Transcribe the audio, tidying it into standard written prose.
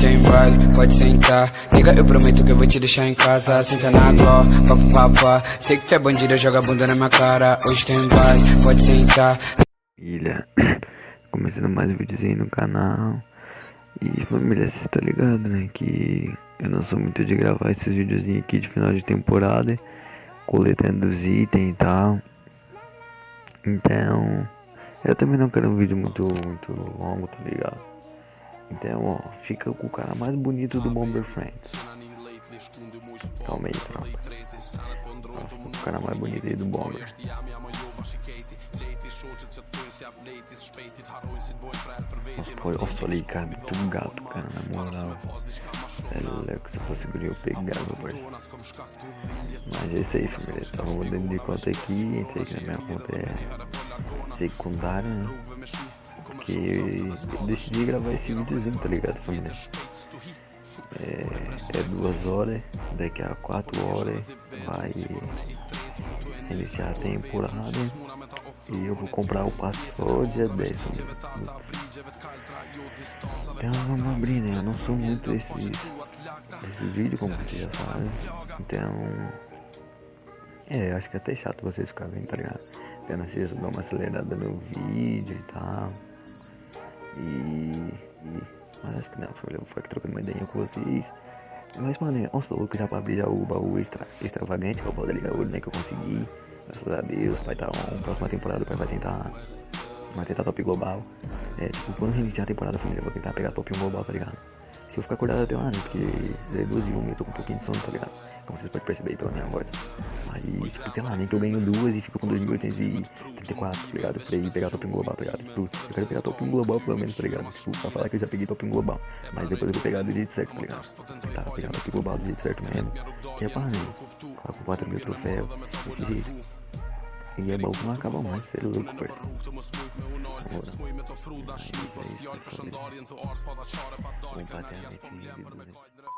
tem baile, pode sentar. Nega, eu prometo que eu vou te deixar em casa. Senta na gló, papapá. Sei que tu é bandida, joga a bunda na minha cara. Hoje tem baile, pode sentar. Família, começando mais um videozinho no canal. E família, vocês estão ligados, né? Que eu não sou muito de gravar esses videozinhos aqui de final de temporada, coletando os itens e tal. Então, eu também não quero um vídeo muito longo, tá ligado? Então, ó, fica com o cara mais bonito do Bomber Friends. Calma aí, tropa. O cara mais bonito aí do Bomber. Nossa, olha aí, cara, muito gato, cara, na moral. É louco, se fosse guri eu pegava, parceiro. Mas é isso aí, família. Tava mudando de conta aqui, entrei aqui na minha conta é secundária, né? Porque eu decidi gravar esse videozinho, tá ligado, família? É 2 horas, daqui a 4 horas vai iniciar a temporada. E eu vou comprar o passe só dia 10, família. Então vamos abrir, né? Eu não sou muito desses vídeos, como vocês já sabem. Então, acho que é até chato vocês ficarem vendo, tá ligado? Apenas vocês dão uma acelerada no vídeo e tal. Mas acho que não, família, eu vou ficar aqui trocando uma ideia com vocês. Mas, mano, nossa, louco já pra abrir já o baú extravagante, que é o baú da Liga Ouro, né, que eu consegui. Graças a Deus, vai estar próxima temporada, o pai vai tentar top global. Tipo, quando reiniciar a temporada, família, eu vou tentar pegar top 1 global, tá ligado? Se eu ficar acordado até lá, né, porque é 12 e 1, eu tô com um pouquinho de sono, tá ligado? Como vocês podem perceber pela minha voz. Mas, tipo, sei lá, nem que eu ganho 2 e fico com 2.834, tá ligado? Pra ir pegar top 1 global, tá ligado? Tipo, eu quero pegar top 1 global pelo menos, tá ligado? Tipo, pra falar que eu já peguei top 1 global. Mas depois eu vou pegar do jeito certo, tá ligado? Tentar pegar top global do jeito certo mesmo. Que é pra mim, com 4 mil troféus, desse jeito. E é bom que não acaba mais, você é louco, parceiro. Vamos bater a meta.